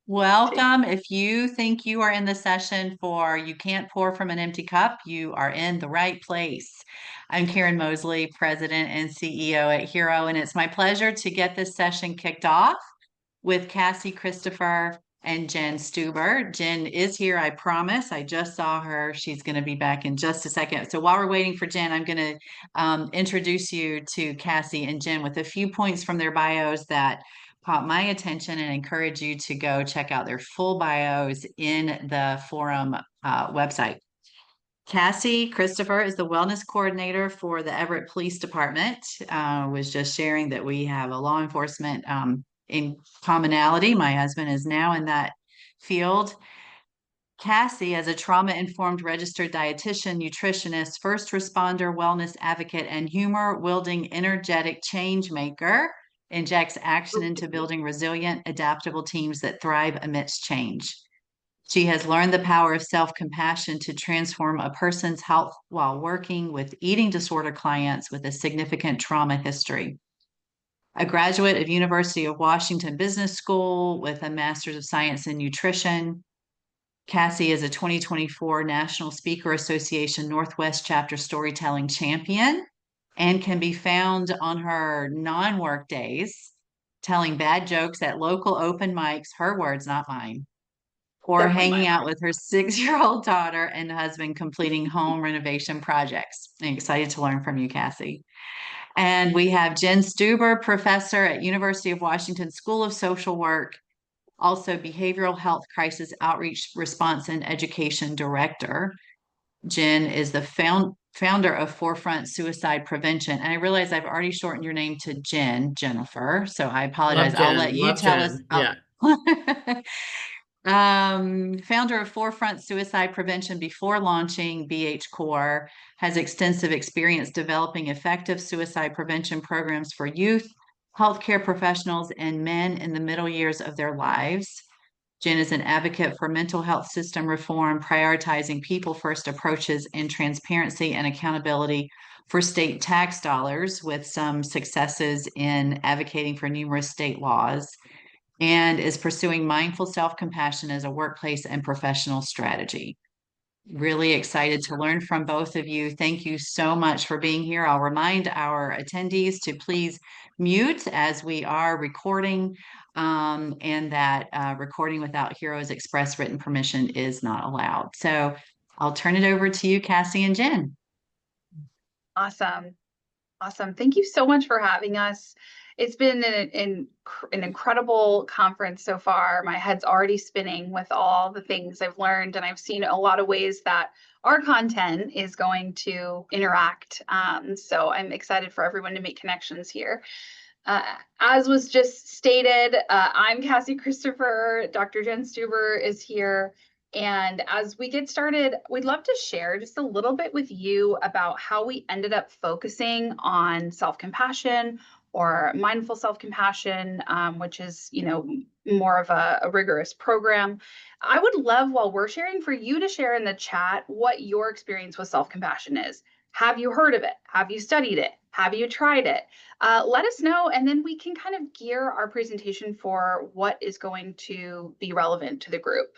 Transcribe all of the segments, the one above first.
Welcome. If you think you are in the session for You Can't Pour from an Empty Cup, you are in the right place. I'm Karen Mosley, President and CEO at Hero, and it's my pleasure to get this session kicked off with Cassie Christopher and Jen Stuber. Jen is here, I promise. I just saw her. She's going to be back in just a second. So while we're waiting for Jen, I'm going to introduce you to Cassie and Jen with a few points from their bios that caught my attention and encourage you to go check out their full bios in the forum website. Cassie Christopher is the wellness coordinator for the Everett Police Department. Was just sharing that we have a law enforcement in commonality. My husband is now in that field. Cassie, as a trauma informed registered dietitian, nutritionist, first responder, wellness advocate, and humor wielding energetic change maker, injects action into building resilient, adaptable teams that thrive amidst change. She has learned the power of self compassion to transform a person's health while working with eating disorder clients with a significant trauma history. A graduate of University of Washington Business School with a Master's of Science in Nutrition. Cassie is a 2024 National Speaker Association Northwest Chapter Storytelling Champion and can be found on her non-work days telling bad jokes at local open mics, her words, not mine, or Definitely hanging mine. out with her 6-year-old daughter and husband completing home renovation projects. I'm excited to learn from you, Cassie. And we have Jen Stuber, professor at University of Washington School of Social Work, also behavioral health crisis outreach response and education director. Jen is the founder of Forefront Suicide Prevention. And I realize I've already shortened your name to Jennifer, so I apologize. Love I'll let Jen. you Love tell us. Jen. Yeah. Founder of Forefront Suicide Prevention before launching BH Core, has extensive experience developing effective suicide prevention programs for youth, healthcare professionals, and men in the middle years of their lives. Jen is an advocate for mental health system reform, prioritizing people first approaches and transparency and accountability for state tax dollars, with some successes in advocating for numerous state laws, and is pursuing mindful self compassion as a workplace and professional strategy. Really excited to learn from both of you. Thank you so much for being here. I'll remind our attendees to please mute as we are recording, and that recording without Hero's express written permission is not allowed. So I'll turn it over to you, Cassie and Jen. Awesome. Awesome. Thank you so much for having us. It's been an incredible conference so far. My head's already spinning with all the things I've learned, and I've seen a lot of ways that our content is going to interact. So I'm excited for everyone to make connections here. As was just stated, I'm Cassie Christopher. Dr. Jen Stuber is here. And as we get started, we'd love to share just a little bit with you about how we ended up focusing on self-compassion or mindful self-compassion, which is, more of a rigorous program. I would love, while we're sharing, for you to share in the chat what your experience with self-compassion is. Have you heard of it? Have you studied it? Have you tried it? Let us know, and then we can kind of gear our presentation for what is going to be relevant to the group.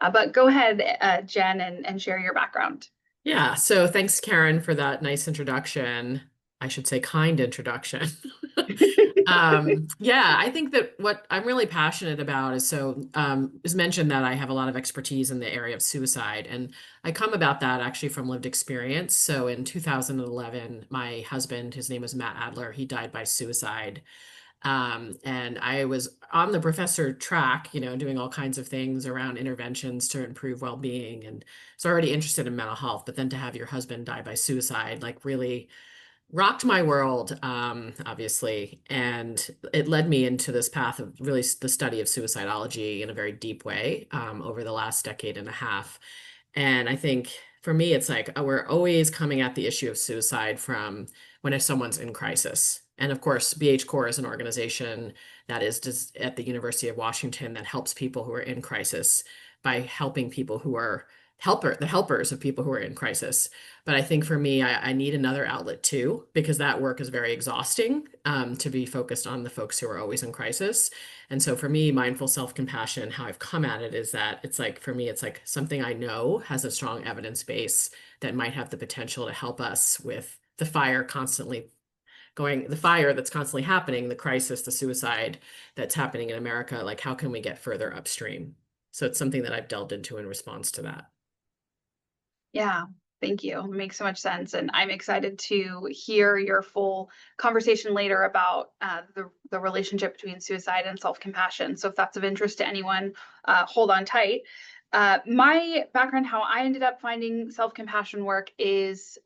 But go ahead, Jen, and share your background. Yeah, so thanks, Karen, for that nice introduction. I should say kind introduction. Yeah, I think that what I'm really passionate about is is mentioned that I have a lot of expertise in the area of suicide, and I come about that actually from lived experience. So in 2011, my husband, his name was Matt Adler, he died by suicide. And I was on the professor track, doing all kinds of things around interventions to improve well-being, and so already interested in mental health. But then to have your husband die by suicide, like really rocked my world, obviously. And it led me into this path of really the study of suicidology in a very deep way, over the last decade and a half. And I think for me, it's like we're always coming at the issue of suicide from when if someone's in crisis. And of course, BH Core is an organization that is just at the University of Washington that helps people who are in crisis by helping people who are the helpers of people who are in crisis. But I think for me, I need another outlet too, because that work is very exhausting, to be focused on the folks who are always in crisis. And so for me, mindful self-compassion, how I've come at it is that it's like, for me, it's like something I know has a strong evidence base that might have the potential to help us with the fire the fire that's constantly happening, the crisis, the suicide that's happening in America. Like, how can we get further upstream? So it's something that I've delved into in response to that. Yeah, thank you. It makes so much sense. And I'm excited to hear your full conversation later about the relationship between suicide and self-compassion. So if that's of interest to anyone, hold on tight. My background, how I ended up finding self-compassion work is,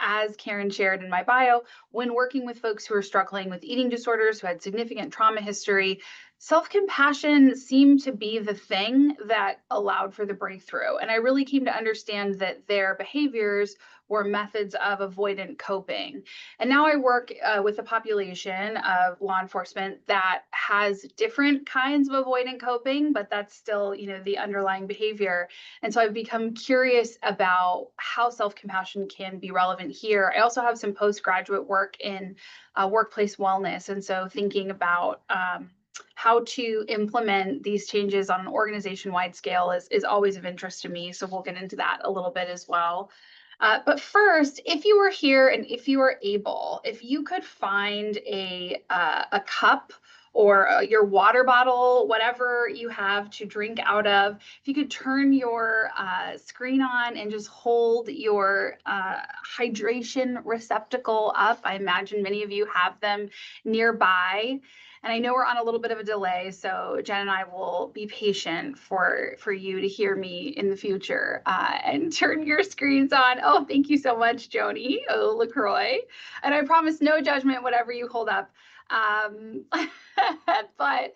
as Karen shared in my bio, when working with folks who are struggling with eating disorders, who had significant trauma history, self-compassion seemed to be the thing that allowed for the breakthrough. And I really came to understand that their behaviors were methods of avoidant coping. And now I work with a population of law enforcement that has different kinds of avoidant coping, but that's still, the underlying behavior. And so I've become curious about how self-compassion can be relevant here. I also have some postgraduate work in workplace wellness. And so thinking about how to implement these changes on an organization-wide scale is always of interest to me. So we'll get into that a little bit as well. But first, if you were here and if you were able, if you could find a cup or your water bottle, whatever you have to drink out of, if you could turn your screen on and just hold your hydration receptacle up. I imagine many of you have them nearby. And I know we're on a little bit of a delay, so Jen and I will be patient for you to hear me in the future and turn your screens on. Oh, thank you so much, Joni. Oh, LaCroix. And I promise no judgment, whatever you hold up. But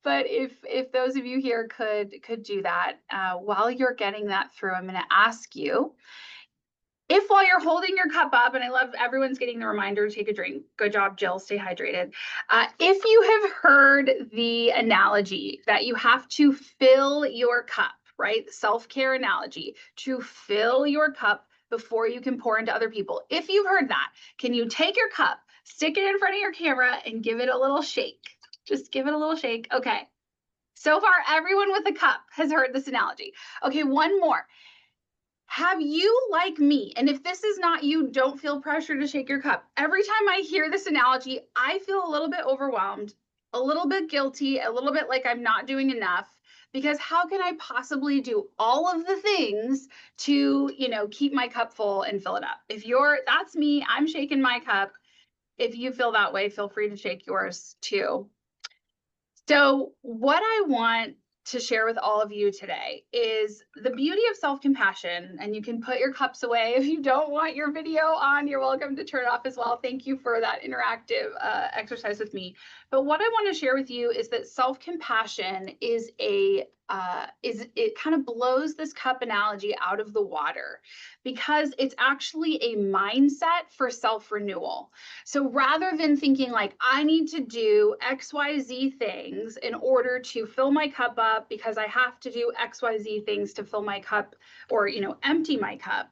if those of you here could do that, while you're getting that through, I'm going to ask you, if while you're holding your cup up, and I love everyone's getting the reminder to take a drink. Good job, Jill. Stay hydrated. If you have heard the analogy that you have to fill your cup, right? Self-care analogy, to fill your cup before you can pour into other people. If you've heard that, can you take your cup, stick it in front of your camera, and give it a little shake? Just give it a little shake. Okay. So far, everyone with a cup has heard this analogy. Okay, one more. Have you, like me, and if this is not you, don't feel pressure to shake your cup. Every time I hear this analogy, I feel a little bit overwhelmed, a little bit guilty, a little bit like I'm not doing enough, because how can I possibly do all of the things to, keep my cup full and fill it up? That's me, I'm shaking my cup. If you feel that way, feel free to shake yours too. So what I want to share with all of you today is the beauty of self-compassion, and you can put your cups away. If you don't want your video on, you're welcome to turn it off as well. Thank you for that interactive exercise with me. But what I want to share with you is that self-compassion is it kind of blows this cup analogy out of the water, because it's actually a mindset for self-renewal. So rather than thinking like, I need to do XYZ things in order to fill my cup up because I have to do XYZ things to fill my cup or, empty my cup,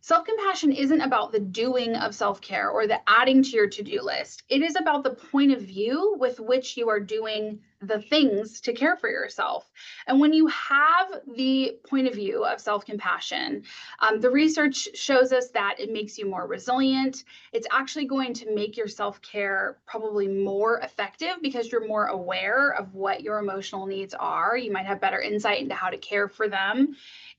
self-compassion isn't about the doing of self-care or the adding to your to-do list. It is about the point of view with which you are doing the things to care for yourself. And when you have the point of view of self-compassion, the research shows us that it makes you more resilient. It's actually going to make your self-care probably more effective because you're more aware of what your emotional needs are. You might have better insight into how to care for them.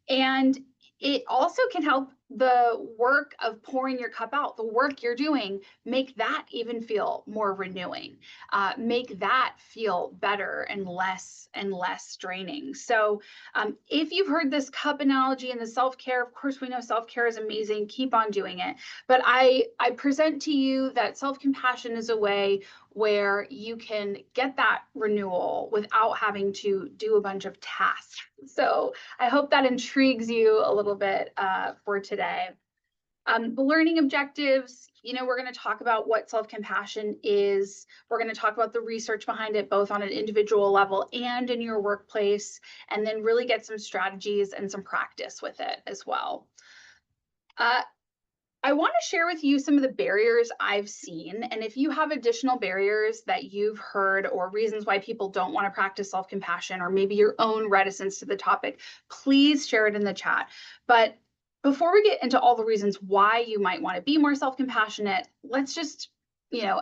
And it also can help the work of pouring your cup out, the work you're doing, make that even feel more renewing, make that feel better and less draining. So if you've heard this cup analogy and the self-care, of course, we know self-care is amazing. Keep on doing it. But I present to you that self-compassion is a way where you can get that renewal without having to do a bunch of tasks. So I hope that intrigues you a little bit for today. The learning objectives, we're going to talk about what self-compassion is. We're going to talk about the research behind it, both on an individual level and in your workplace, and then really get some strategies and some practice with it as well. I want to share with you some of the barriers I've seen. And if you have additional barriers that you've heard or reasons why people don't want to practice self-compassion, or maybe your own reticence to the topic, please share it in the chat. But before we get into all the reasons why you might want to be more self-compassionate, let's just,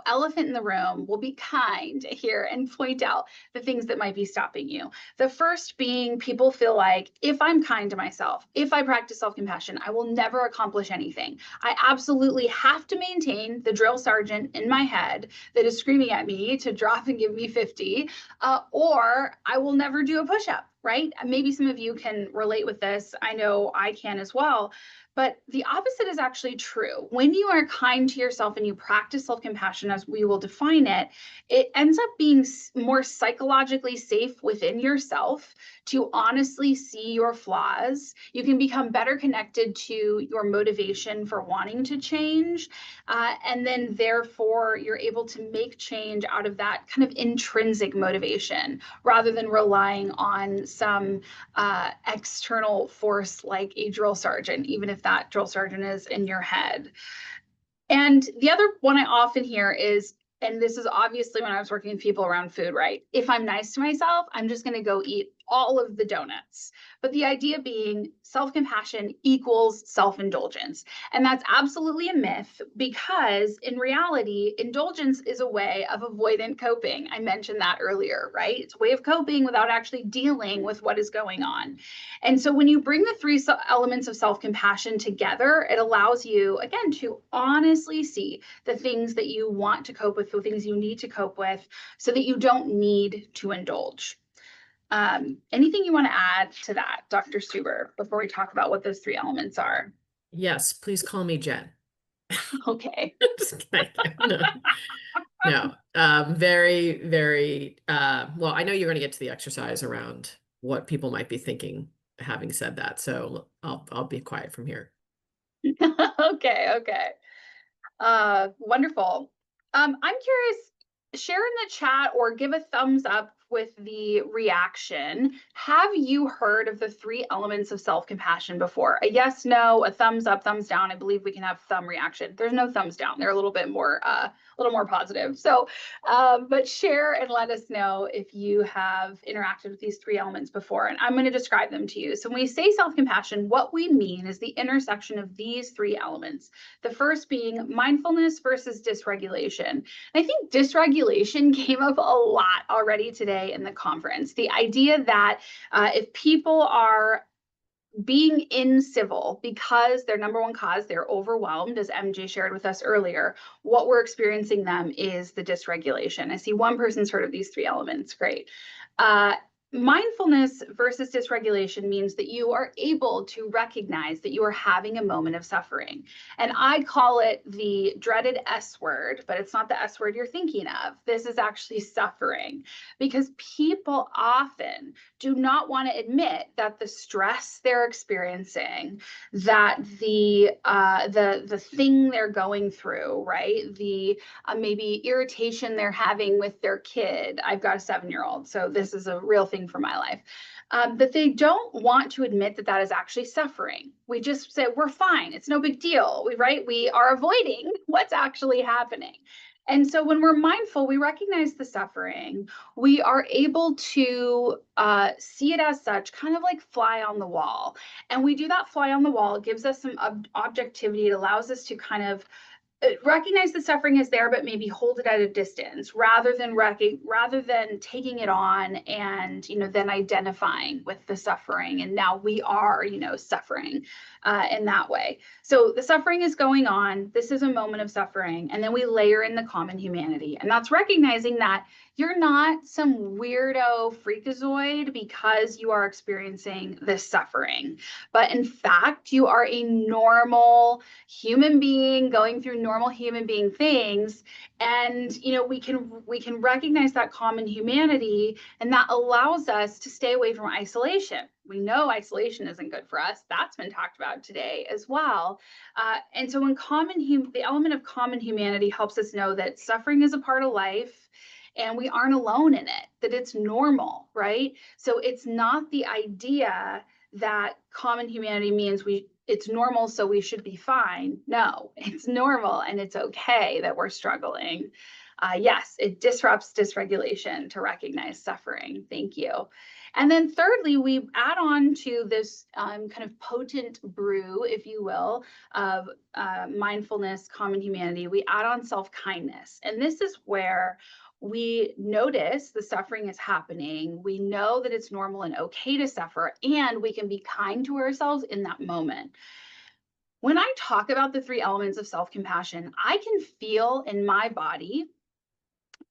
elephant in the room, we'll be kind here and point out the things that might be stopping you. The first being, people feel like if I'm kind to myself, if I practice self-compassion, I will never accomplish anything. I absolutely have to maintain the drill sergeant in my head that is screaming at me to drop and give me 50, or I will never do a push-up, right? Maybe some of you can relate with this. I know I can as well. But the opposite is actually true. When you are kind to yourself and you practice self-compassion, as we will define it, it ends up being more psychologically safe within yourself to honestly see your flaws. You can become better connected to your motivation for wanting to change. And then therefore, you're able to make change out of that kind of intrinsic motivation rather than relying on some external force like a drill sergeant, even if that drill sergeant is in your head. And the other one I often hear is, and this is obviously when I was working with people around food, right? If I'm nice to myself, I'm just going to go eat all of the donuts. But the idea being self-compassion equals self-indulgence. And that's absolutely a myth, because in reality, indulgence is a way of avoidant coping. I mentioned that earlier, right? It's a way of coping without actually dealing with what is going on. And so when you bring the three elements of self-compassion together, it allows you, again, to honestly see the things that you want to cope with, the things you need to cope with, so that you don't need to indulge. Anything you want to add to that, Dr. Stuber, before we talk about what those three elements are? Yes, please call me Jen. Okay. Just kidding. No, very, very, well, I know you're going to get to the exercise around what people might be thinking, having said that. So I'll be quiet from here. Okay. Wonderful. I'm curious, share in the chat or give a thumbs up with the reaction. Have you heard of the three elements of self-compassion before? A yes, no, a thumbs up, thumbs down. I believe we can have thumb reaction. There's no thumbs down. They're a little bit more, positive. So, but share and let us know if you have interacted with these three elements before. And I'm going to describe them to you. So when we say self-compassion, what we mean is the intersection of these three elements. The first being mindfulness versus dysregulation. And I think dysregulation came up a lot already today in the conference. The idea that if people are being incivil because their number one cause, they're overwhelmed, as MJ shared with us earlier, what we're experiencing them is the dysregulation. I see one person's heard of these three elements. Great. Mindfulness versus dysregulation means that you are able to recognize that you are having a moment of suffering. And I call it the dreaded S word, but it's not the S word you're thinking of. This is actually suffering, because people often do not want to admit that the stress they're experiencing, that the thing they're going through, right? The maybe irritation they're having with their kid. I've got a 7-year-old, so this is a real thing for my life. That they don't want to admit that that is actually suffering. We just say, we're fine. It's no big deal. We are avoiding what's actually happening. And so when we're mindful, we recognize the suffering. We are able to see it as such, kind of like fly on the wall. And we do that fly on the wall. It gives us some objectivity. It allows us to kind of recognize the suffering is there, but maybe hold it at a distance rather than taking it on and, then identifying with the suffering. And now we are, suffering in that way. So the suffering is going on. This is a moment of suffering. And then we layer in the common humanity. And that's recognizing that you're not some weirdo freakazoid because you are experiencing this suffering. But in fact, you are a normal human being going through normal human being things. And, we can recognize that common humanity, and that allows us to stay away from isolation. We know isolation isn't good for us. That's been talked about today as well. And so the element of common humanity helps us know that suffering is a part of life and we aren't alone in it, that it's normal, right? So it's not the idea that common humanity means it's normal, so we should be fine. No, it's normal and it's okay that we're struggling. Yes, it disrupts dysregulation to recognize suffering. Thank you. And then thirdly, we add on to this kind of potent brew, if you will, of mindfulness, common humanity. We add on self-kindness. And this is where we notice the suffering is happening. We know that it's normal and okay to suffer, and we can be kind to ourselves in that moment. When I talk about the 3 elements of self-compassion, I can feel in my body,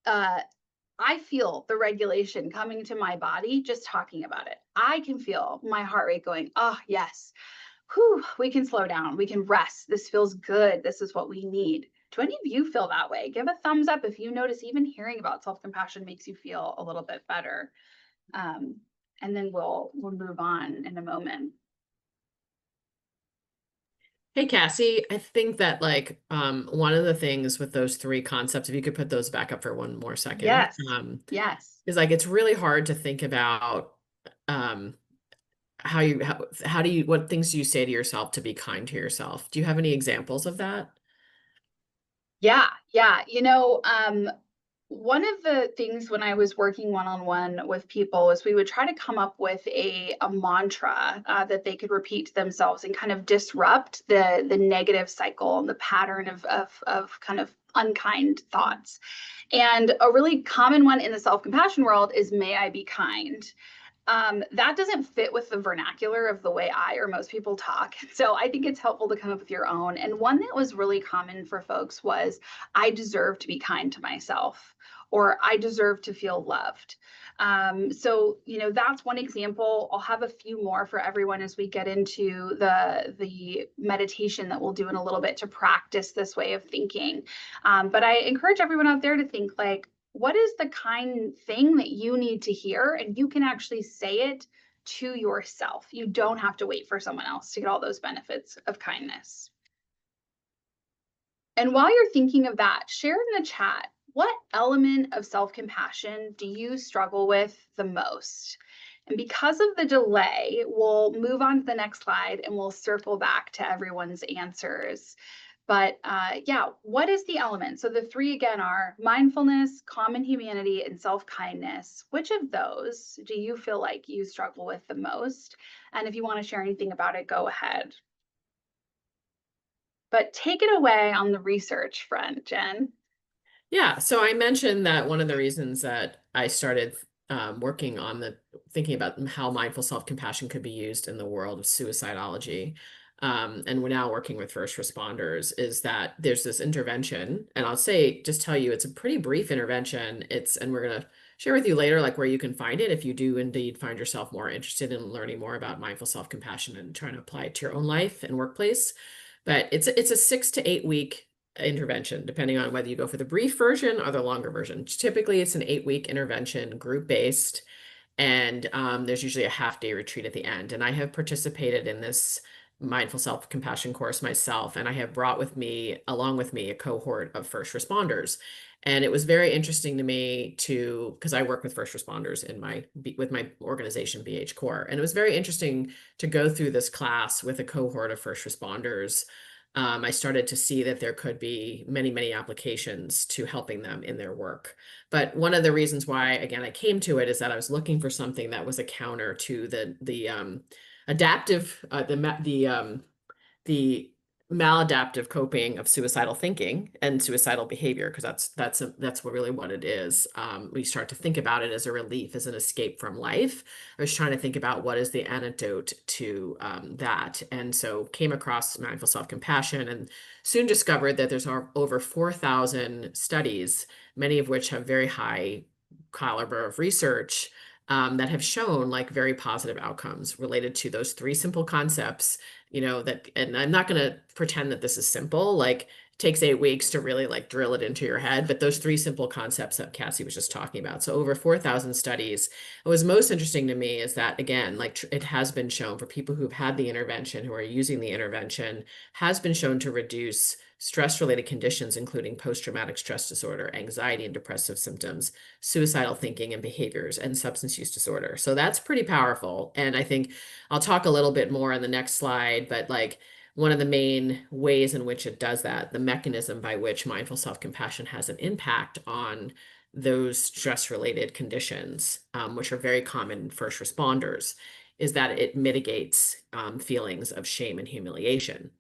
I feel the regulation coming to my body just talking about it. I can feel my heart rate going, oh, yes, whew, we can slow down. We can rest. This feels good. This is what we need. Do any of you feel that way? Give a thumbs up if you notice even hearing about self-compassion makes you feel a little bit better. And then we'll move on in a moment. Hey, Cassie, I think that one of the things with those 3 concepts, if you could put those back up for one more second, Yes. Yes. is like it's really hard to think about what things do you say to yourself to be kind to yourself? Do you have any examples of that? Yeah. One of the things when I was working one-on-one with people is we would try to come up with a mantra that they could repeat to themselves and kind of disrupt the negative cycle and the pattern of kind of unkind thoughts. And a really common one in the self-compassion world is, may I be kind. That doesn't fit with the vernacular of the way I or most people talk. So I think it's helpful to come up with your own. And one that was really common for folks was, I deserve to be kind to myself, or I deserve to feel loved. So, that's one example. I'll have a few more for everyone as we get into the meditation that we'll do in a little bit to practice this way of thinking. But I encourage everyone out there to think like, what is the kind thing that you need to hear? And you can actually say it to yourself. You don't have to wait for someone else to get all those benefits of kindness. And while you're thinking of that, share in the chat, what element of self-compassion do you struggle with the most? And because of the delay, we'll move on to the next slide and we'll circle back to everyone's answers. But what is the element? So the 3 again are mindfulness, common humanity, and self-kindness. Which of those do you feel like you struggle with the most? And if you want to share anything about it, go ahead. But take it away on the research front, Jen. Yeah, so I mentioned that one of the reasons that I started working on thinking about how mindful self-compassion could be used in the world of suicidology, and we're now working with first responders, is that there's this intervention, and I'll just tell you, it's a pretty brief intervention. And we're gonna share with you later, like where you can find it if you do indeed find yourself more interested in learning more about mindful self-compassion and trying to apply it to your own life and workplace. But it's a 6 to 8 week intervention, depending on whether you go for the brief version or the longer version. Typically, it's an 8-week intervention, group-based, and there's usually a half-day retreat at the end. And I have participated in this mindful self-compassion course myself, and I have brought along with me, a cohort of first responders. And it was very interesting to me because I work with first responders with my organization, BH Core. And it was very interesting to go through this class with a cohort of first responders. I started to see that there could be many, many applications to helping them in their work. But one of the reasons why, again, I came to it is that I was looking for something that was a counter to the adaptive, the maladaptive coping of suicidal thinking and suicidal behavior, because that's really what it is. We start to think about it as a relief, as an escape from life. I was trying to think about what is the antidote to that, and so came across mindful self-compassion and soon discovered that there's over 4,000 studies, many of which have very high caliber of research, that have shown like very positive outcomes related to those 3 simple concepts, and I'm not going to pretend that this is simple. Like, takes 8 weeks to really like drill it into your head. But those three simple concepts that Cassie was just talking about. So over 4,000 studies. What was most interesting to me is that, again, like it has been shown for people who've had the intervention, who are using the intervention, has been shown to reduce stress-related conditions, including post-traumatic stress disorder, anxiety and depressive symptoms, suicidal thinking and behaviors, and substance use disorder. So that's pretty powerful. And I think I'll talk a little bit more on the next slide, but like one of the main ways in which it does that, the mechanism by which mindful self-compassion has an impact on those stress-related conditions, which are very common in first responders, is that it mitigates feelings of shame and humiliation.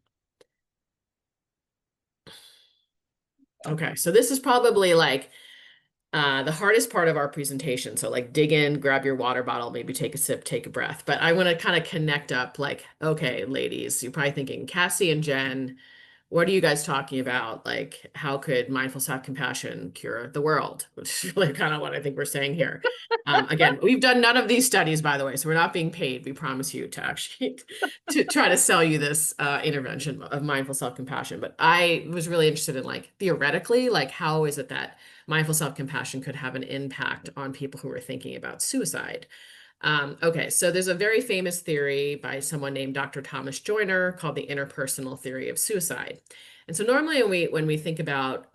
Okay, so this is probably like the hardest part of our presentation. So like dig in, grab your water bottle, maybe take a sip, take a breath. But I want to kind of connect up like, okay, ladies, you're probably thinking Cassie and Jen, what are you guys talking about? Like, how could mindful self-compassion cure the world? Which is really kind of what I think we're saying here. Again, we've done none of these studies, by the way, so we're not being paid. We promise you to actually to try to sell you this intervention of mindful self-compassion. But I was really interested in like theoretically, like how is it that mindful self-compassion could have an impact on people who are thinking about suicide? Okay, so there's a very famous theory by someone named Dr. Thomas Joyner called the interpersonal theory of suicide. And so normally when we think about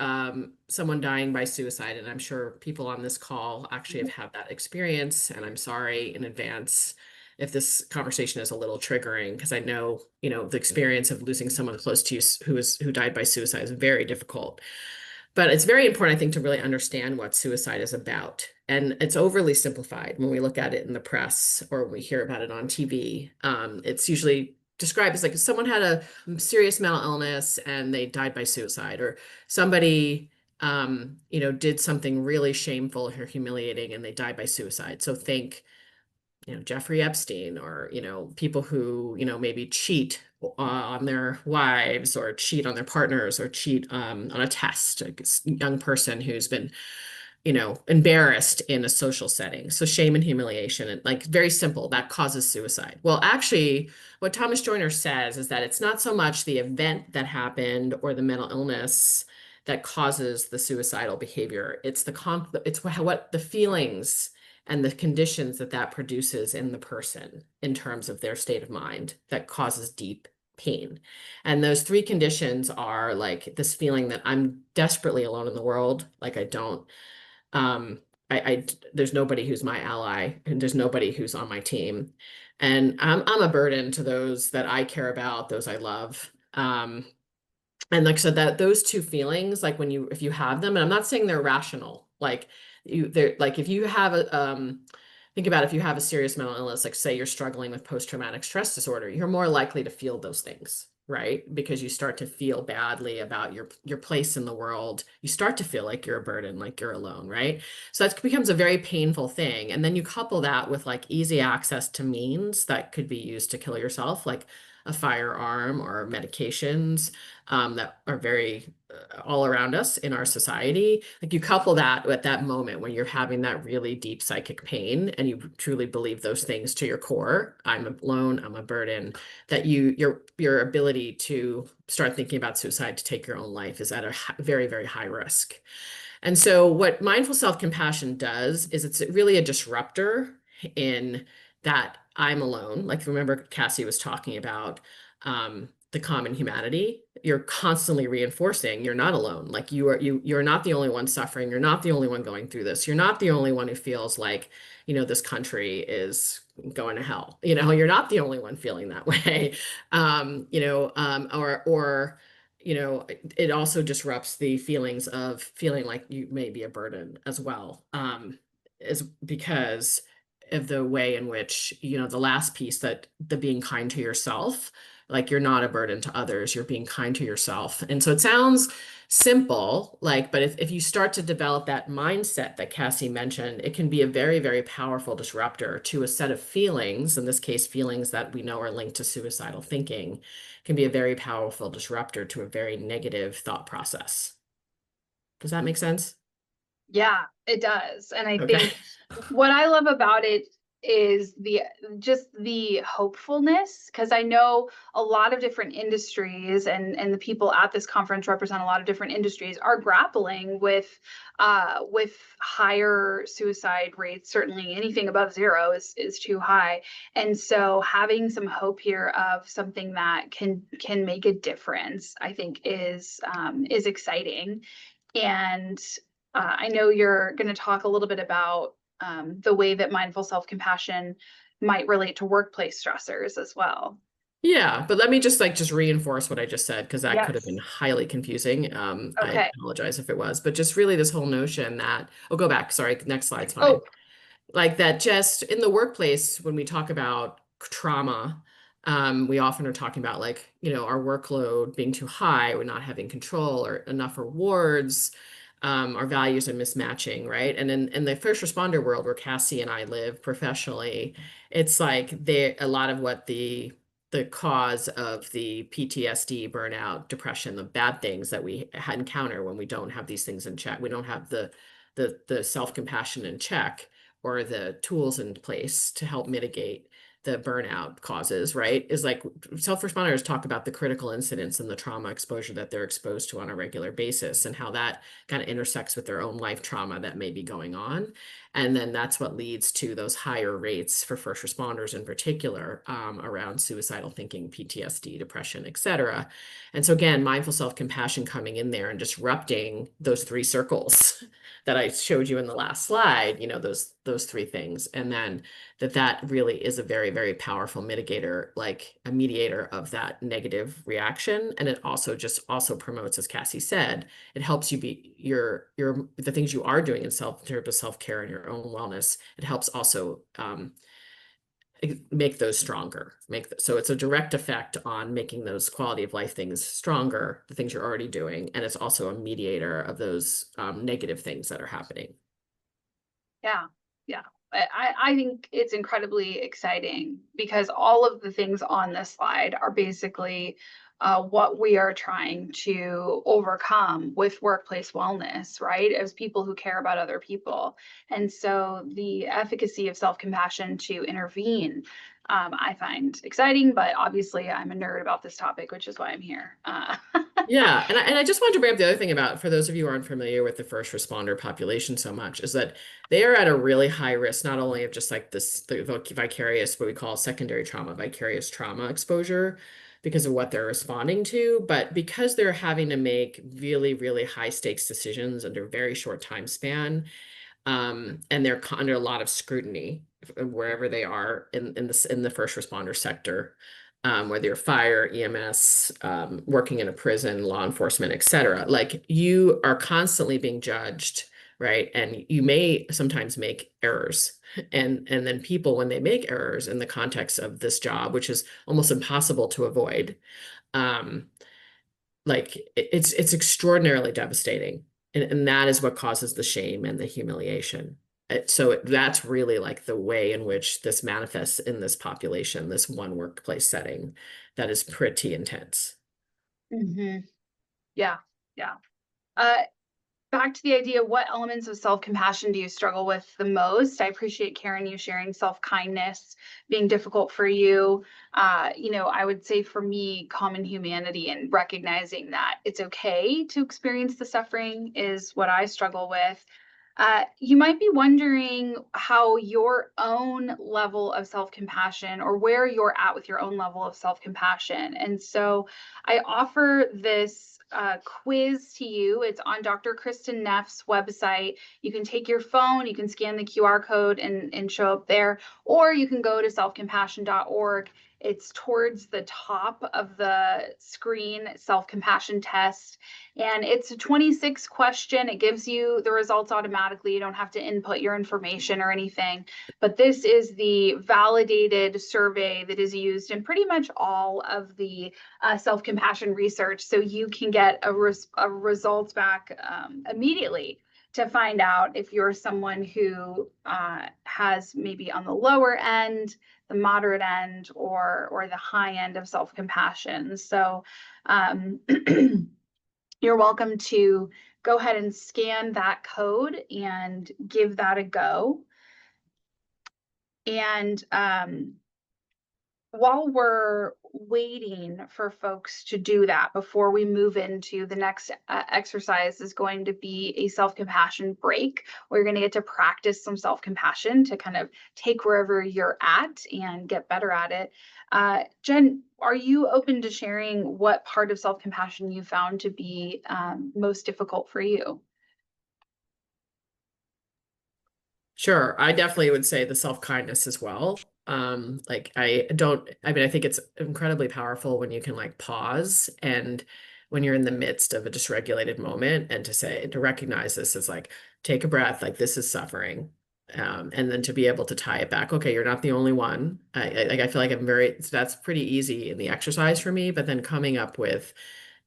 someone dying by suicide, and I'm sure people on this call actually have had that experience, and I'm sorry in advance if this conversation is a little triggering, because I know, the experience of losing someone close to you who died by suicide is very difficult. But it's very important, I think, to really understand what suicide is about. And it's overly simplified when we look at it in the press or when we hear about it on TV. It's usually described as like someone had a serious mental illness and they died by suicide, or somebody, did something really shameful or humiliating and they died by suicide. So think, Jeffrey Epstein, or, people who, maybe cheat on their wives or cheat on their partners or cheat on a test, a young person who's been, embarrassed in a social setting. So shame and humiliation, and like very simple, that causes suicide. Well, actually, what Thomas Joyner says is that it's not so much the event that happened or the mental illness that causes the suicidal behavior. It's what the feelings and the conditions that produces in the person in terms of their state of mind that causes deep pain. And those three conditions are like this feeling that I'm desperately alone in the world, like I don't, there's nobody who's my ally and there's nobody who's on my team. And I'm a burden to those that I care about, those I love. And like I said, that those two feelings, like if you have them, and I'm not saying they're rational, like if you have think about if you have a serious mental illness, like say you're struggling with post-traumatic stress disorder, you're more likely to feel those things, right? Because you start to feel badly about your place in the world. You start to feel like you're a burden, like you're alone, right? So that becomes a very painful thing. And then you couple that with like easy access to means that could be used to kill yourself, like a firearm or medications that are very all around us in our society. Like you couple that with that moment when you're having that really deep psychic pain and you truly believe those things to your core. I'm alone, I'm a burden, that your ability to start thinking about suicide, to take your own life, is at a very, very high risk. And so what mindful self-compassion does is it's really a disruptor in that I'm alone. Like remember Cassie was talking about the common humanity. You're constantly reinforcing you're not alone. Like you're not the only one suffering. You're not the only one going through this. You're not the only one who feels like, this country is going to hell. You're not the only one feeling that way. It also disrupts the feelings of feeling like you may be a burden as well, is because of the way in which, the last piece, that the being kind to yourself, like you're not a burden to others, you're being kind to yourself. And so it sounds simple, but if you start to develop that mindset that Cassie mentioned, it can be a very, very powerful disruptor to a set of feelings. In this case, feelings that we know are linked to suicidal thinking, can be a very powerful disruptor to a very negative thought process. Does that make sense? Yeah, it does. And I Okay. think what I love about it is the hopefulness, because I know a lot of different industries and the people at this conference represent a lot of different industries are grappling with higher suicide rates. Certainly anything above 0 is too high. And so having some hope here of something that can make a difference, I think is exciting. And I know you're going to talk a little bit about the way that mindful self-compassion might relate to workplace stressors as well. Yeah, but let me just reinforce what I just said, because that could have been Yes. highly confusing. I Okay. apologize if it was, but just really this whole notion that, oh, go back. Sorry, next slide's fine. Oh, Like that, just in the workplace, when we talk about trauma, we often are talking about like, our workload being too high, we're not having control or enough rewards, our values are mismatching, right? And in the first responder world where Cassie and I live professionally, it's like a lot of what the cause of the PTSD, burnout, depression, the bad things that we encounter when we don't have these things in check, we don't have the self-compassion in check, or the tools in place to help mitigate the burnout causes, right? Is like self-responders talk about the critical incidents and the trauma exposure that they're exposed to on a regular basis, and how that kind of intersects with their own life trauma that may be going on. And then that's what leads to those higher rates for first responders in particular, around suicidal thinking, PTSD, depression, et cetera. And so again, mindful self-compassion coming in there and disrupting those 3 circles that I showed you in the last slide, those 3 things. And then that really is a very, very powerful mitigator, like a mediator of that negative reaction. And it also promotes, as Cassie said, it helps you be the things you are doing in terms of self-care and your own wellness. It helps also make those stronger, so it's a direct effect on making those quality of life things stronger, the things you're already doing, and it's also a mediator of those negative things that are happening. yeah. Yeah. I think it's incredibly exciting because all of the things on this slide are basically what we are trying to overcome with workplace wellness, right? As people who care about other people. And so the efficacy of self-compassion to intervene, I find exciting, but obviously I'm a nerd about this topic, which is why I'm here. Yeah, and I just wanted to bring up the other thing about, for those of you who aren't familiar with the first responder population so much, is that they are at a really high risk, not only of just like the vicarious, what we call secondary trauma, vicarious trauma exposure, because of what they're responding to, but because they're having to make really, really high stakes decisions under a very short time span, and they're under a lot of scrutiny wherever they are in the first responder sector, whether you're fire, EMS, working in a prison, law enforcement, et cetera. Like, you are constantly being judged, right? And you may sometimes make errors. And then people, when they make errors in the context of this job, which is almost impossible to avoid, like it's extraordinarily devastating. And that is what causes the shame and the humiliation. That's really like the way in which this manifests in this population, this one workplace setting, that is pretty intense. Mhm. Yeah. Yeah. Back to the idea, what elements of self-compassion do you struggle with the most? I appreciate, Karen, you sharing self-kindness being difficult for you. I would say for me, common humanity and recognizing that it's okay to experience the suffering is what I struggle with. You might be wondering how your own level of self-compassion, or where you're at with your own level of self-compassion. And so I offer this quiz to you. It's on Dr. Kristen Neff's website. You can take your phone, you can scan the QR code and show up there, or you can go to selfcompassion.org. It's towards the top of the screen, self-compassion test. And it's a 26 question. It gives you the results automatically. You don't have to input your information or anything. But this is the validated survey that is used in pretty much all of the self-compassion research. So you can get a result back immediately to find out if you're someone who has maybe on the lower end, the moderate end, or the high end of self-compassion. So you're welcome to go ahead and scan that code and give that a go. And while we're waiting for folks to do that before we move into the next exercise is going to be a self-compassion break. We're going to get to practice some self-compassion to kind of take wherever you're at and get better at it. Jen, are you open to sharing what part of self-compassion you found to be most difficult for you? Sure. I definitely would say the self-kindness as well. Like I mean, I think it's incredibly powerful when you can like pause and when you're in the midst of a dysregulated moment and to recognize this as like, take a breath, like this is suffering. And then to be able to tie it back. Okay, you're not the only one. I feel like that's pretty easy in the exercise for me, but then coming up with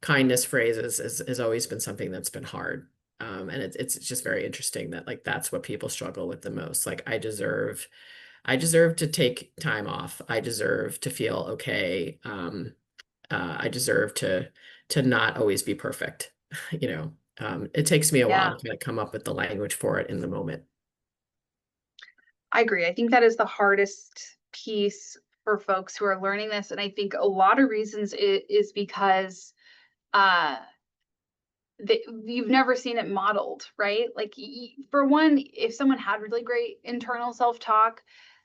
kindness phrases has always been something that's been hard. And it's just very interesting that like that's what people struggle with the most. Like I deserve to take time off. I deserve to feel okay. I deserve to not always be perfect. You know, it takes me a while Yeah, to kind of come up with the language for it in the moment. I agree. I think that is the hardest piece for folks who are learning this. And I think a lot of reasons it is because uh you've never seen it modeled, right? Like for one, if someone had really great internal self-talk,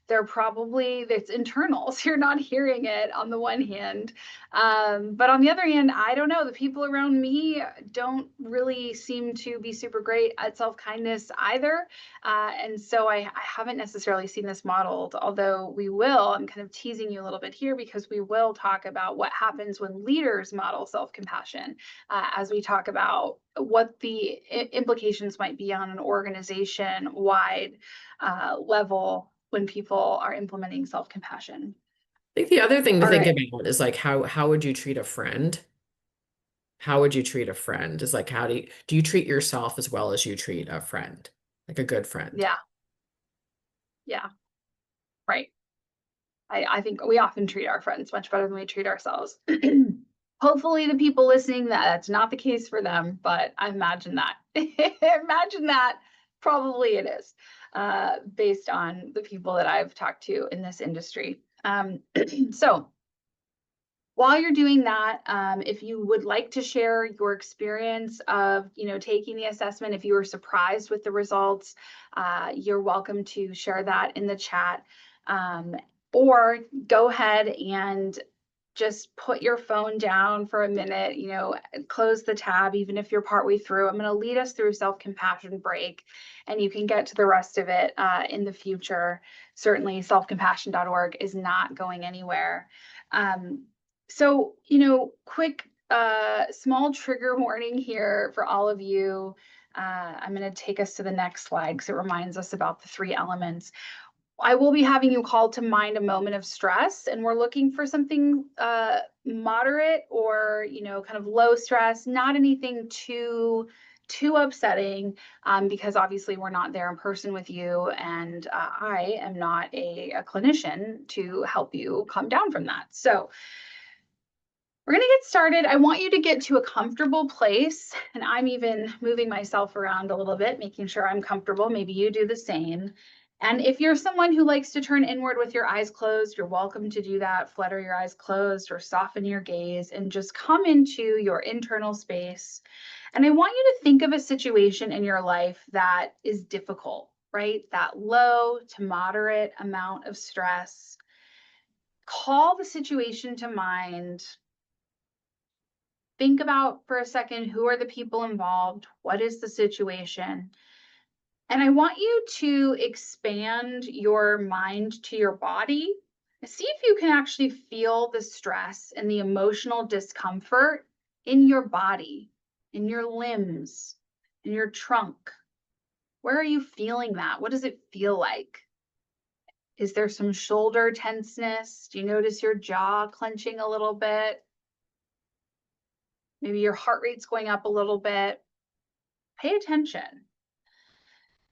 they're probably it's internal, so you're not hearing it on the one hand. But on the other hand, I don't know, the people around me don't really seem to be super great at self-kindness either. And so I haven't necessarily seen this modeled, although we will. I'm kind of teasing you a little bit here because we will talk about what happens when leaders model self-compassion as we talk about what the implications might be on an organization wide level when people are implementing self-compassion. I think the other thing to All think right. about is like how would you treat a friend? How would you treat a friend? Is like how do you treat yourself as well as you treat a friend, like a good friend? Yeah. Yeah. Right. I think we often treat our friends much better than we treat ourselves. Hopefully the people listening, that's not the case for them, but I imagine that. Imagine that probably it is, based on the people that I've talked to in this industry. So while you're doing that, if you would like to share your experience of, taking the assessment, if you were surprised with the results, you're welcome to share that in the chat. Or go ahead and just put your phone down for a minute, close the tab, even if you're partway through. I'm going to lead us through self-compassion break, and you can get to the rest of it in the future. Certainly, selfcompassion.org is not going anywhere. So, quick, small trigger warning here for all of you. I'm going to take us to the next slide because it reminds us about the 3 elements. I will be having you call to mind a moment of stress, and we're looking for something moderate or, kind of low stress, not anything too upsetting, because obviously we're not there in person with you, and I am not a clinician to help you come down from that. So we're going to get started. I want you to get to a comfortable place, and I'm even moving myself around a little bit, making sure I'm comfortable. Maybe you do the same. And if you're someone who likes to turn inward with your eyes closed, you're welcome to do that. Flutter your eyes closed or soften your gaze and just come into your internal space. And I want you to think of a situation in your life that is difficult, right? That low to moderate amount of stress. Call the situation to mind. Think about for a second, who are the people involved? What is the situation? And I want you to expand your mind to your body. See if you can actually feel the stress and the emotional discomfort in your body, in your limbs, in your trunk. Where are you feeling that? What does it feel like? Is there some shoulder tenseness? Do you notice your jaw clenching a little bit? Maybe your heart rate's going up a little bit. Pay attention.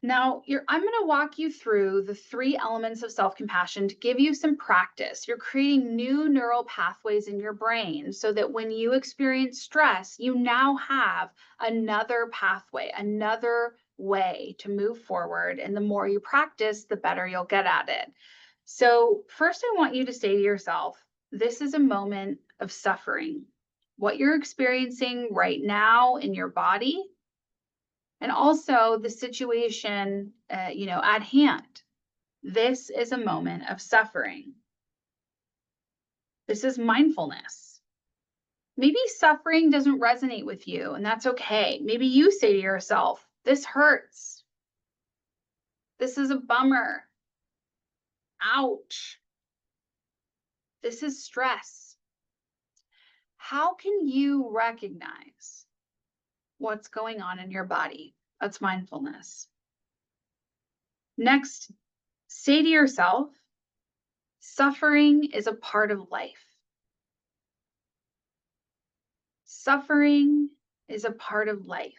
Now, I'm going to walk you through the 3 elements of self-compassion to give you some practice. You're creating new neural pathways in your brain so that when you experience stress, you now have another pathway, another way to move forward. And the more you practice, the better you'll get at it. So first, I want you to say to yourself, this is a moment of suffering. What you're experiencing right now in your body, and also the situation, at hand. This is a moment of suffering. This is mindfulness. Maybe suffering doesn't resonate with you, and that's okay. Maybe you say to yourself, this hurts. This is a bummer. Ouch. This is stress. How can you recognize what's going on in your body? That's mindfulness. Next, say to yourself, suffering is a part of life. Suffering is a part of life.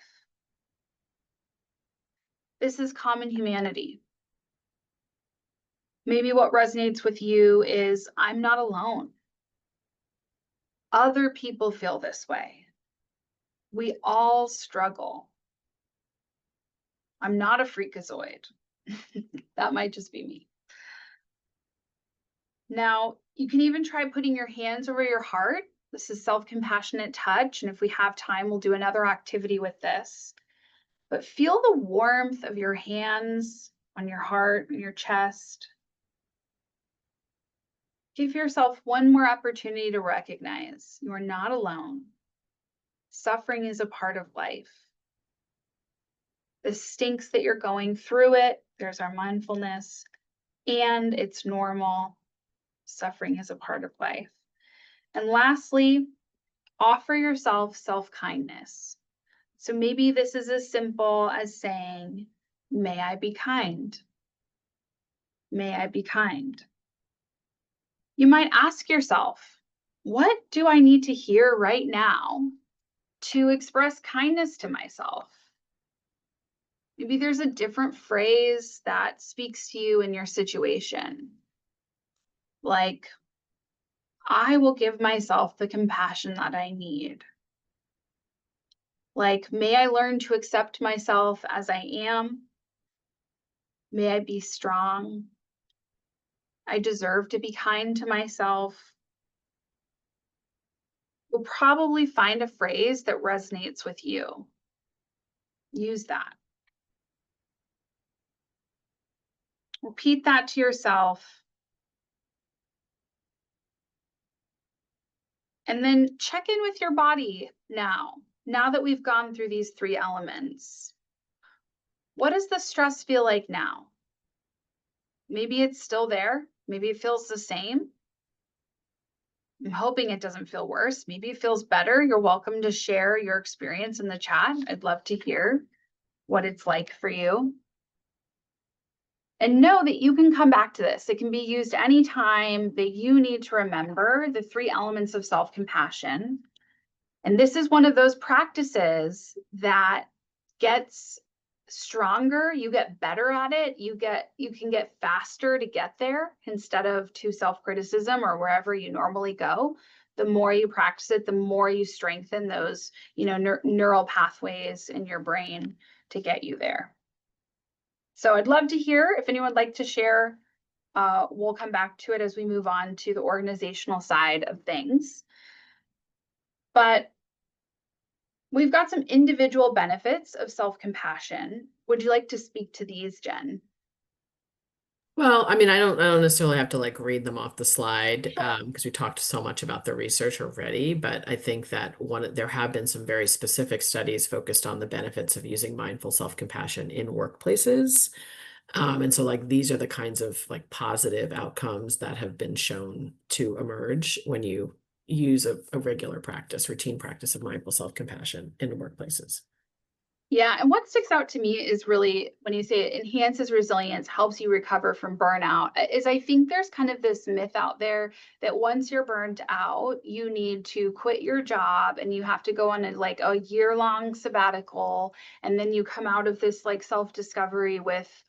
This is common humanity. Maybe what resonates with you is, I'm not alone. Other people feel this way. We all struggle. I'm not a freakazoid. That might just be me. Now, you can even try putting your hands over your heart. This is self-compassionate touch. And if we have time, we'll do another activity with this. But feel the warmth of your hands on your heart, on your chest. Give yourself one more opportunity to recognize you are not alone. Suffering is a part of life. This stinks that you're going through it. There's our mindfulness, and it's normal. Suffering is a part of life. And lastly, offer yourself self-kindness. So maybe this is as simple as saying, may I be kind? May I be kind? You might ask yourself, what do I need to hear right now to express kindness to myself? Maybe there's a different phrase that speaks to you in your situation. Like, I will give myself the compassion that I need. Like, may I learn to accept myself as I am? May I be strong? I deserve to be kind to myself. You'll probably find a phrase that resonates with you. Use that. Repeat that to yourself. And then check in with your body now that we've gone through these three elements. What does the stress feel like now? Maybe it's still there. Maybe it feels the same. I'm hoping it doesn't feel worse. Maybe it feels better. You're welcome to share your experience in the chat. I'd love to hear what it's like for you. And know that you can come back to this. It can be used anytime that you need to remember the three elements of self-compassion. And this is one of those practices that gets stronger. You get better at it. You can get faster to get there instead of to self-criticism or wherever you normally go. The more you practice it, the more you strengthen those, neural pathways in your brain to get you there. So I'd love to hear if anyone would like to share. We'll come back to it as we move on to the organizational side of things. But we've got some individual benefits of self-compassion. Would you like to speak to these, Jen? Well, I mean, I don't necessarily have to read them off the slide Sure. because we talked so much about the research already, but I think that there have been some very specific studies focused on the benefits of using mindful self-compassion in workplaces. And so these are the kinds of positive outcomes that have been shown to emerge when you use a regular practice, routine practice of mindful self-compassion in workplaces. Yeah, and what sticks out to me is really when you say it enhances resilience, helps you recover from burnout, is I think there's kind of this myth out there that once you're burned out, you need to quit your job and you have to go on a year-long sabbatical, and then you come out of this self-discovery with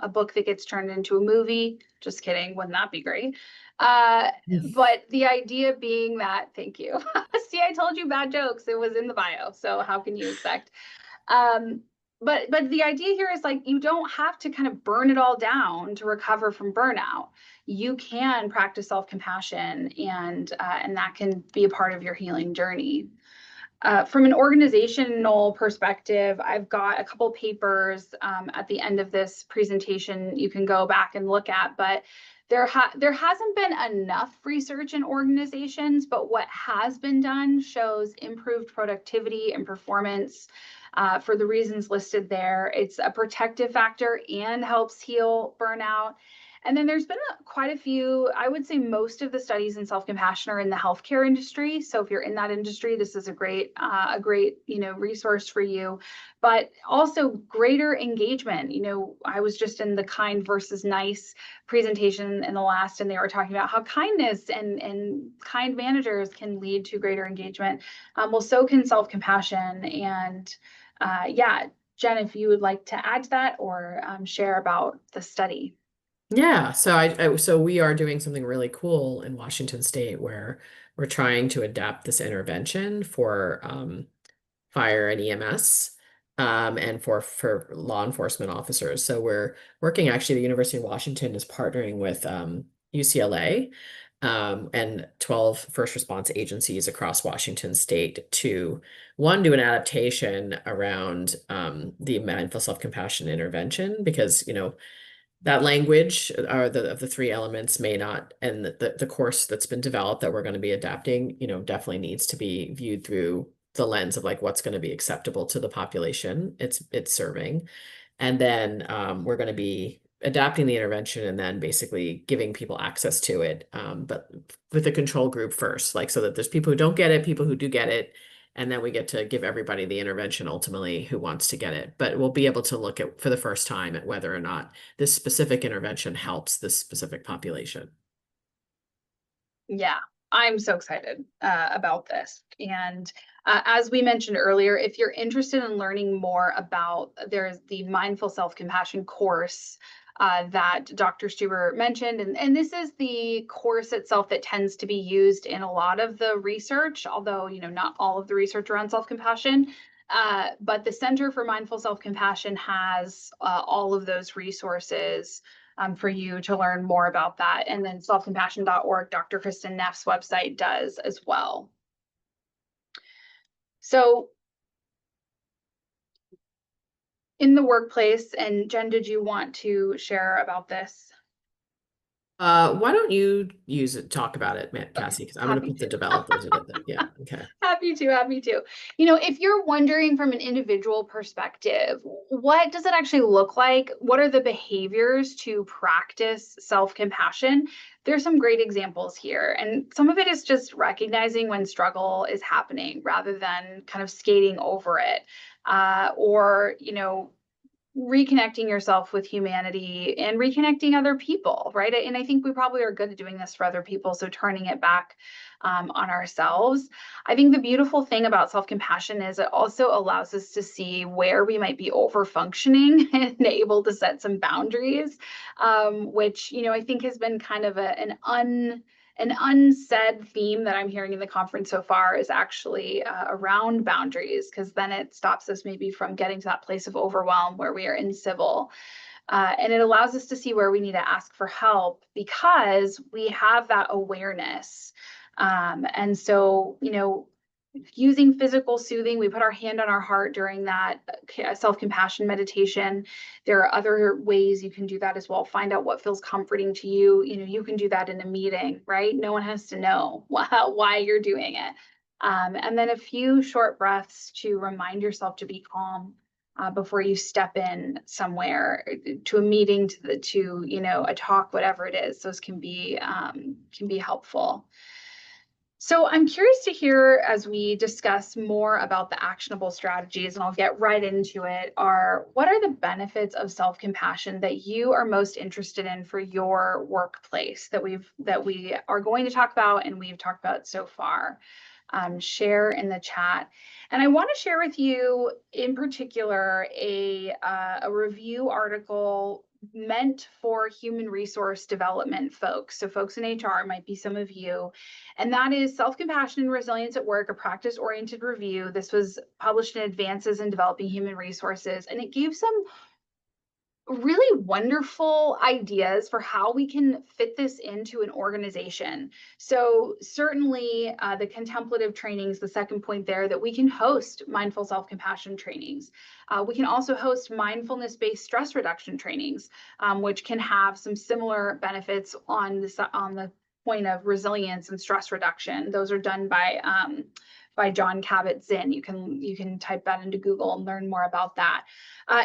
a book that gets turned into a movie. Just kidding, wouldn't that be great? But the idea being that, thank you. See, I told you bad jokes. It was in the bio, so how can you expect? but the idea here is like you don't have to kind of burn it all down to recover from burnout. You can practice self-compassion, and that can be a part of your healing journey. From an organizational perspective, I've got a couple papers at the end of this presentation you can go back and look at, but there hasn't been enough research in organizations, but what has been done shows improved productivity and performance for the reasons listed there. It's a protective factor and helps heal burnout. And then there's been quite a few, I would say most of the studies in self-compassion are in the healthcare industry. So if you're in that industry, this is a great, resource for you. But also greater engagement. I was just in the kind versus nice presentation in the last, and they were talking about how kindness and kind managers can lead to greater engagement. Well, so can self-compassion. And yeah, Jen, if you would like to add to that or share about the study. Yeah, so we are doing something really cool in Washington State where we're trying to adapt this intervention for fire and EMS, and for law enforcement officers. So we're working, actually, the University of Washington is partnering with UCLA and 12 first response agencies across Washington State to, one, do an adaptation around the mindful self-compassion intervention, because that language or of the three elements may not, and the course that's been developed that we're going to be adapting, definitely needs to be viewed through the lens of like what's going to be acceptable to the population it's serving. And then we're going to be adapting the intervention and then basically giving people access to it, but with a control group first, like so that there's people who don't get it, people who do get it, and then we get to give everybody the intervention ultimately who wants to get it. But we'll be able to look at, for the first time, at whether or not this specific intervention helps this specific population. Yeah, I'm so excited about this. And as we mentioned earlier, if you're interested in learning more about, there's the Mindful Self-Compassion course that Dr. Stuber mentioned. And this is the course itself that tends to be used in a lot of the research, although, not all of the research around self-compassion. But the Center for Mindful Self-Compassion has all of those resources for you to learn more about that. And then selfcompassion.org, Dr. Kristen Neff's website, does as well. So in the workplace, and Jen, did you want to share about this? Why don't you talk about it, Cassie, because I'm going to Happy put the to. developers in it. Yeah, okay. Happy to, happy to. If you're wondering from an individual perspective, what does it actually look like? What are the behaviors to practice self-compassion? There's some great examples here. And some of it is just recognizing when struggle is happening rather than kind of skating over it. Or reconnecting yourself with humanity and reconnecting other people, right? And I think we probably are good at doing this for other people. So turning it back on ourselves. I think the beautiful thing about self-compassion is it also allows us to see where we might be over functioning and able to set some boundaries, which, I think has been kind of an unsaid theme that I'm hearing in the conference so far is actually around boundaries, because then it stops us maybe from getting to that place of overwhelm where we are incivil. And it allows us to see where we need to ask for help because we have that awareness. And so, using physical soothing, we put our hand on our heart during that self-compassion meditation. There are other ways you can do that as well. Find out what feels comforting to you. You can do that in a meeting, right? No one has to know why you're doing it. And then a few short breaths to remind yourself to be calm before you step in somewhere, to a meeting, to a talk, whatever it is. Those can be helpful. So I'm curious to hear, as we discuss more about the actionable strategies, and I'll get right into it, what are the benefits of self-compassion that you are most interested in for your workplace that we are going to talk about and we've talked about so far? Share in the chat. And I want to share with you in particular a review article meant for human resource development folks. So folks in HR might be some of you. And that is Self-Compassion and Resilience at Work, a practice-oriented review. This was published in Advances in Developing Human Resources, and it gave some really wonderful ideas for how we can fit this into an organization. So certainly the contemplative trainings, the second point there, that we can host mindful self-compassion trainings. We can also host mindfulness-based stress reduction trainings, which can have some similar benefits on the point of resilience and stress reduction. Those are done by John Kabat-Zinn. You can type that into Google and learn more about that.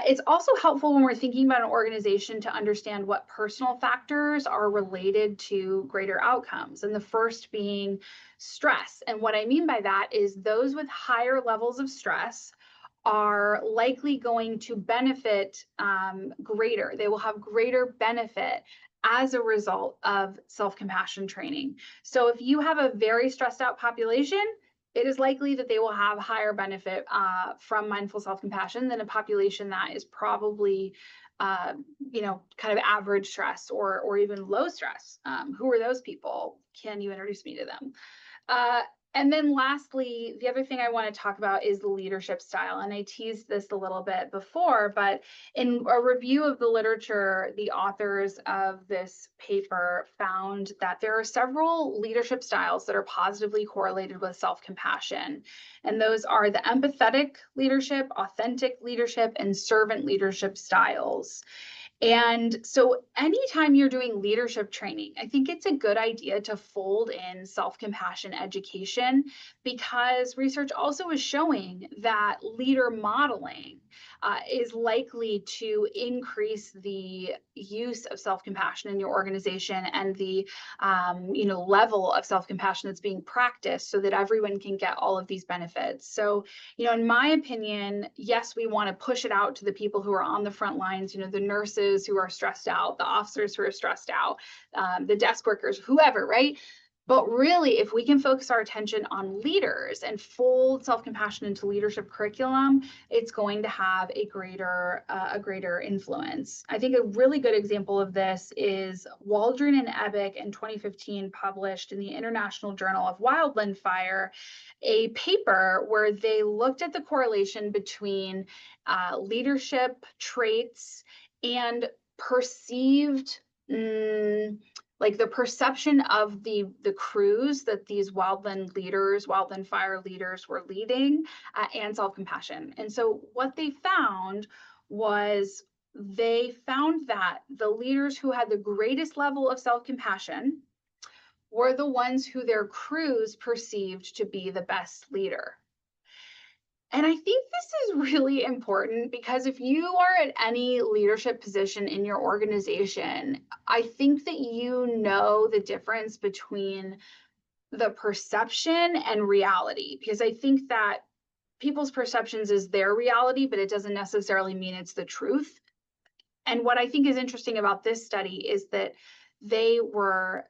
It's also helpful when we're thinking about an organization to understand what personal factors are related to greater outcomes. And the first being stress. And what I mean by that is those with higher levels of stress are likely going to benefit greater. They will have greater benefit as a result of self-compassion training. So if you have a very stressed out population, it is likely that they will have higher benefit from mindful self-compassion than a population that is probably, kind of average stress or even low stress. Who are those people? Can you introduce me to them? And then lastly, the other thing I want to talk about is the leadership style. And I teased this a little bit before, but in a review of the literature, the authors of this paper found that there are several leadership styles that are positively correlated with self-compassion. And those are the empathetic leadership, authentic leadership, and servant leadership styles. And so anytime you're doing leadership training, I think it's a good idea to fold in self-compassion education, because research also is showing that leader modeling is likely to increase the use of self-compassion in your organization and the level of self-compassion that's being practiced so that everyone can get all of these benefits. So, in my opinion, yes, we want to push it out to the people who are on the front lines, the nurses who are stressed out, the officers who are stressed out, the desk workers, whoever, right? But really, if we can focus our attention on leaders and fold self-compassion into leadership curriculum, it's going to have a greater influence. I think a really good example of this is Waldron and Ebick in 2015 published in the International Journal of Wildland Fire a paper where they looked at the correlation between leadership traits and perceived like the perception of the crews that these wildland fire leaders were leading, and self-compassion. And so what they found was that the leaders who had the greatest level of self-compassion were the ones who their crews perceived to be the best leader. And I think this is really important, because if you are at any leadership position in your organization, I think that you know the difference between the perception and reality, because I think that people's perceptions is their reality, but it doesn't necessarily mean it's the truth. And what I think is interesting about this study is that they were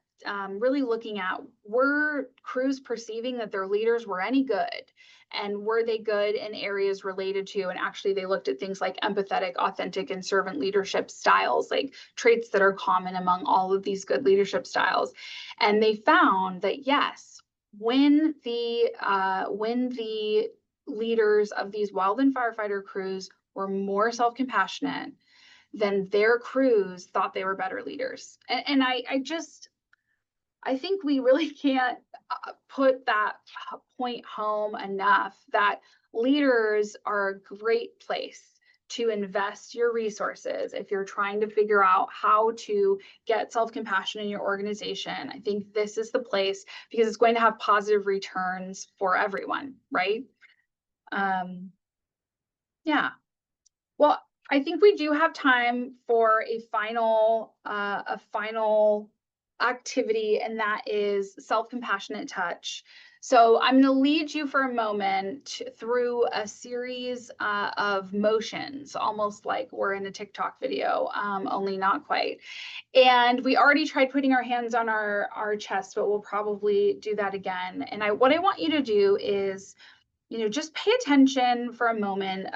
really looking at, were crews perceiving that their leaders were any good? And were they good in areas related to, and actually they looked at things like empathetic, authentic, and servant leadership styles, like traits that are common among all of these good leadership styles. And they found that yes, when the leaders of these wildland firefighter crews were more self-compassionate, then their crews thought they were better leaders. And I think we really can't put that point home enough, that leaders are a great place to invest your resources if you're trying to figure out how to get self-compassion in your organization. I think this is the place, because it's going to have positive returns for everyone, right? Yeah. Well, I think we do have time for a final activity, and that is self-compassionate touch. So I'm going to lead you for a moment through a series of motions, almost like we're in a TikTok video, only not quite. And we already tried putting our hands on our chest, but we'll probably do that again. And what I want you to do is just pay attention for a moment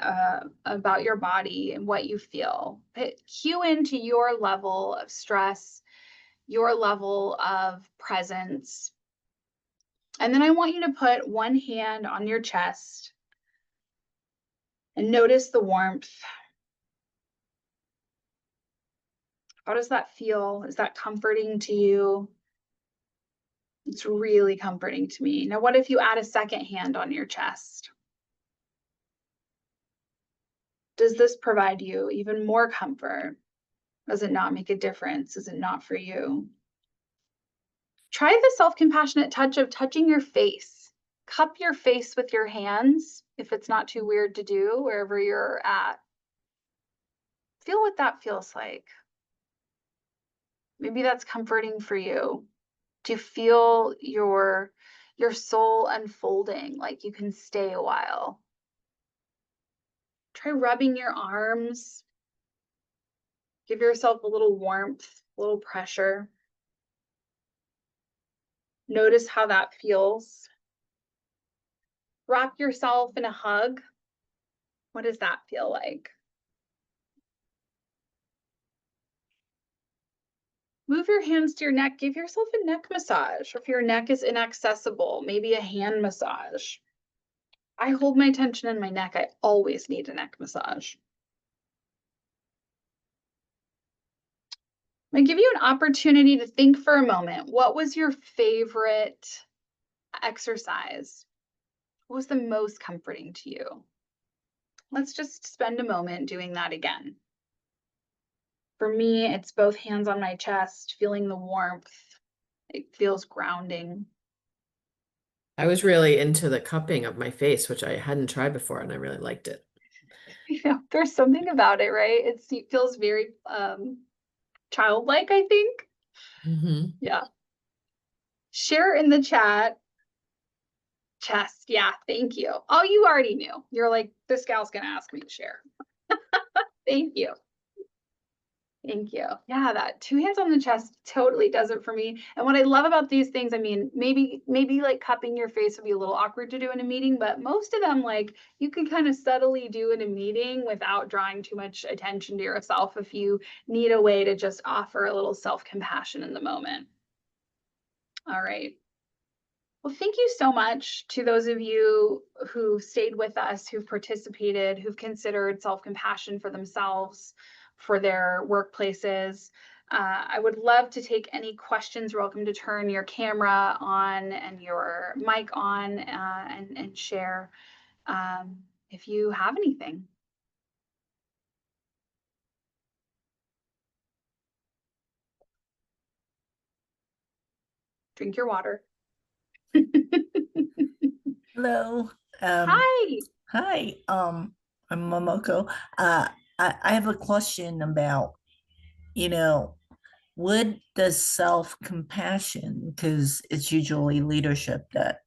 about your body and what you feel. Cue into your level of stress, your level of presence. And then I want you to put one hand on your chest and notice the warmth. How does that feel? Is that comforting to you? It's really comforting to me. Now, what if you add a second hand on your chest? Does this provide you even more comfort? Does it not make a difference? Is it not for you? Try the self-compassionate touch of touching your face. Cup your face with your hands, if it's not too weird to do, wherever you're at. Feel what that feels like. Maybe that's comforting for you. Do you feel your soul unfolding, like you can stay a while? Try rubbing your arms. Give yourself a little warmth, a little pressure. Notice how that feels. Wrap yourself in a hug. What does that feel like? Move your hands to your neck. Give yourself a neck massage. Or if your neck is inaccessible, maybe a hand massage. I hold my tension in my neck. I always need a neck massage. I'm gonna give you an opportunity to think for a moment. What was your favorite exercise? What was the most comforting to you? Let's just spend a moment doing that again. For me, it's both hands on my chest, feeling the warmth. It feels grounding. I was really into the cupping of my face, which I hadn't tried before, and I really liked it. There's something about it, right? It feels very childlike, I think. Mm-hmm. Yeah. Share in the chat. Chest. Yeah, thank you. Oh, you already knew. You're like, this gal's gonna ask me to share. Thank you. Thank you. Yeah, that 2 hands on the chest totally does it for me. And what I love about these things, I mean, maybe like cupping your face would be a little awkward to do in a meeting, but most of them, like, you can kind of subtly do in a meeting without drawing too much attention to yourself if you need a way to just offer a little self-compassion in the moment. All right. Well, thank you so much to those of you who stayed with us, who've participated, who've considered self-compassion for themselves, for their workplaces. I would love to take any questions. You're welcome to turn your camera on and your mic on and share if you have anything. Drink your water. Hello. Hi. Hi. I'm Momoko. I have a question about, you know, would the self-compassion, because it's usually leadership that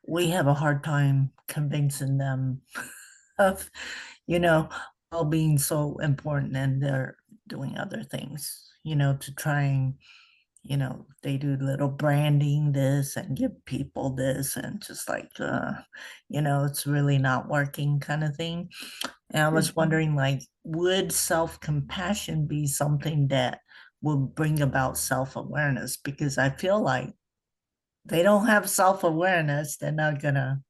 we have a hard time convincing them of, well being so important and they're doing other things, to try and they do little branding this and give people this and just like it's really not working kind of thing. And I was wondering, like, would self-compassion be something that would bring about self-awareness? Because I feel like they don't have self-awareness, they're not gonna,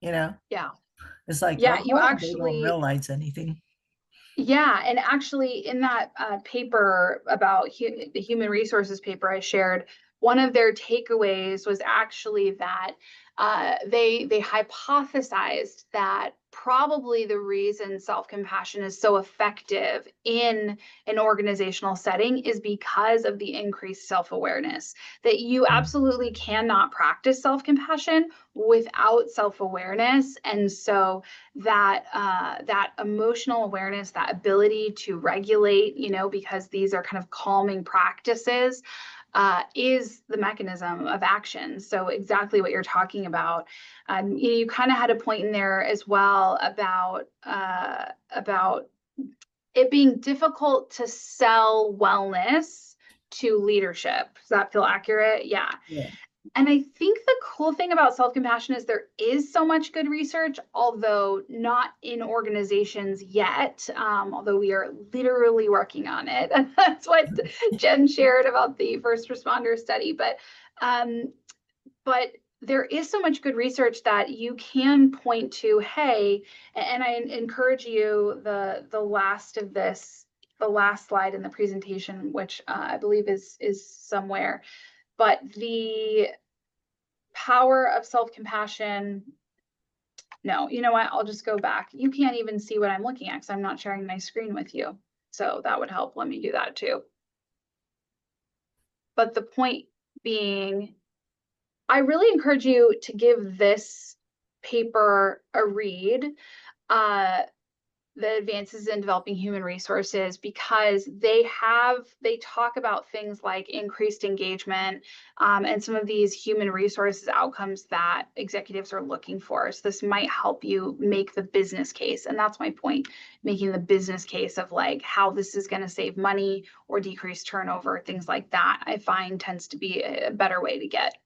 Yeah. it's like, Yeah, you they don't actually realize anything. Yeah, and actually in that paper about the human resources paper I shared, one of their takeaways was actually that they hypothesized that probably the reason self-compassion is so effective in an organizational setting is because of the increased self-awareness. That you absolutely cannot practice self-compassion without self-awareness, and so that that emotional awareness, that ability to regulate, because these are kind of calming practices, is the mechanism of action. So exactly what you're talking about. You kind of had a point in there as well about it being difficult to sell wellness to leadership. Does that feel accurate? Yeah. Yeah. And I think the cool thing about self-compassion is there is so much good research, although not in organizations yet, although we are literally working on it. And that's what Jen shared about the first responder study. But there is so much good research that you can point to, hey, and I encourage you, the last of this, the last slide in the presentation, which I believe is somewhere, but the power of self-compassion. No, you know what? I'll just go back. You can't even see what I'm looking at because I'm not sharing my screen with you. So that would help. Let me do that too. But the point being, I really encourage you to give this paper a read. The Advances in Developing Human Resources, because they talk about things like increased engagement, and some of these human resources outcomes that executives are looking for. So this might help you make the business case. And that's my point, making the business case of like how this is going to save money or decrease turnover, things like that, I find tends to be a better way to get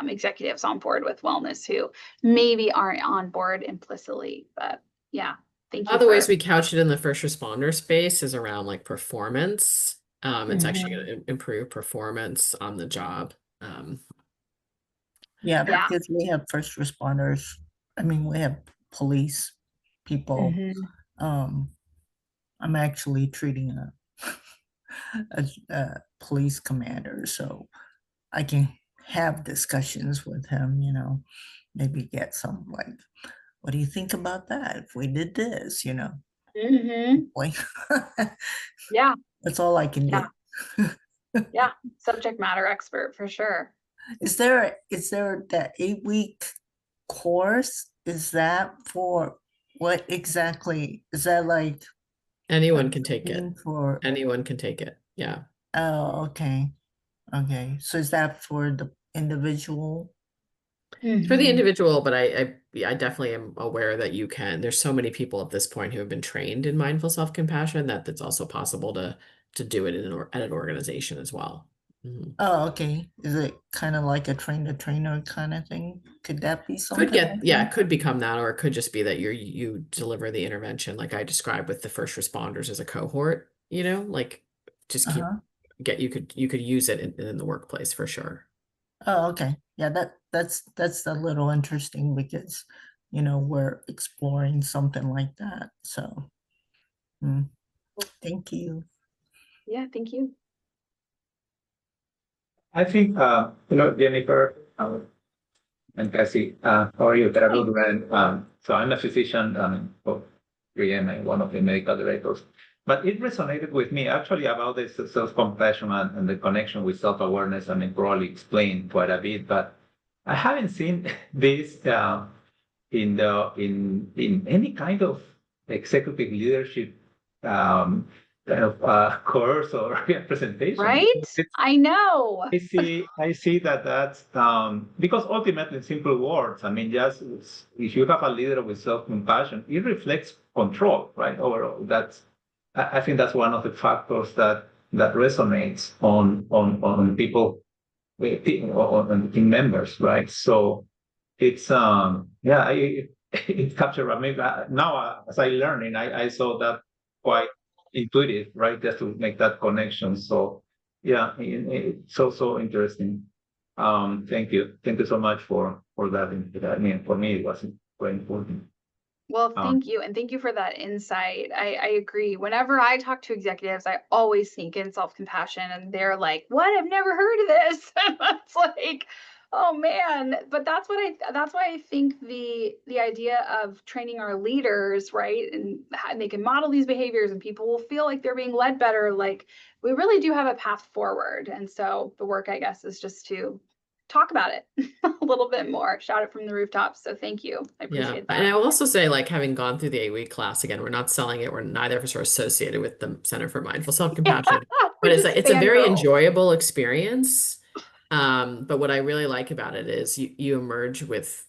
executives on board with wellness who maybe aren't on board implicitly. But yeah. Thank you. Other ways we couch it in the first responder space is around like performance. It's actually going to improve performance on the job. Yeah, Yeah. because we have first responders. I mean, we have police people. I'm actually treating a police commander, so I can have discussions with him, you know, maybe get some like, what do you think about that if we did this, you know? Like, Yeah. that's all I can do. Yeah, subject matter expert for sure. Is there that 8-week course? Is that for what exactly? Is that like anyone can take it? For anyone can take it. Yeah. Oh, okay. Okay. So is that for the individual? It's for the individual, but I definitely am aware that you can. There's so many people at this point who have been trained in mindful self-compassion that it's also possible to do it at an organization as well. Oh, okay. Is it kind of like a train-the-trainer kind of thing? Could that be something? It could become that, or it could just be that you deliver the intervention like I described with the first responders as a cohort, you know, like just you could use it in the workplace for sure. Oh, okay. Yeah, that's a little interesting because, you know, we're exploring something like that. So, thank you. Yeah, thank you. I think, Jennifer and Cassie, how are you? Gerardo Duran. So I'm a physician, for 3M and one of the medical directors. But it resonated with me actually about this self-compassion and the connection with self-awareness. I mean, probably explained quite a bit, but I haven't seen this in any kind of executive leadership kind of course or presentation. Right? I know. I see that's because ultimately in simple words, I mean, just if you have a leader with self-compassion, it reflects control, right? Overall, I think that's one of the factors that resonates on people, on team members, right? So it's it captured. I mean, now as I learning, I saw that quite intuitive, right? Just to make that connection. So yeah, it's so interesting. Thank you so much for that. I mean, for me, it was very important. Well, thank you. And thank you for that insight. I agree. Whenever I talk to executives, I always sneak in self-compassion and they're like, what? I've never heard of this. It's like, oh man. But that's why I think the idea of training our leaders, right? And they can model these behaviors and people will feel like they're being led better. Like we really do have a path forward. And so the work, I guess, is just to talk about it a little bit more, shout it from the rooftops. So thank you. I appreciate that. And I will also say, like, having gone through the 8-week class, again, we're not selling it. We're neither of us are associated with the Center for Mindful Self-Compassion, but it's a very enjoyable experience. But what I really like about it is you emerge with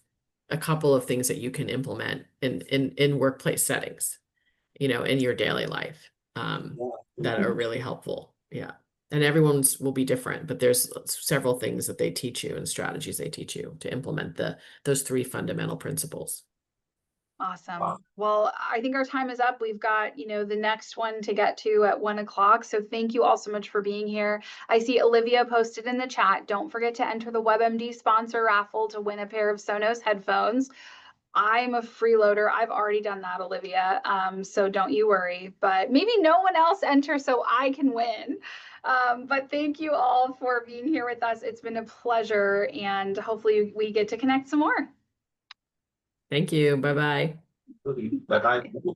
a couple of things that you can implement in workplace settings, you know, in your daily life, that are really helpful. Yeah. And everyone's will be different, but there's several things that they teach you and strategies they teach you to implement those 3 fundamental principles. Awesome. Wow. Well, I think our time is up. We've got, the next one to get to at 1:00. So thank you all so much for being here. I see Olivia posted in the chat. Don't forget to enter the WebMD sponsor raffle to win a pair of Sonos headphones. I'm a freeloader. I've already done that, Olivia. So don't you worry. But maybe no one else enter so I can win. But thank you all for being here with us. It's been a pleasure, and hopefully we get to connect some more. Thank you. Bye-bye. Bye-bye.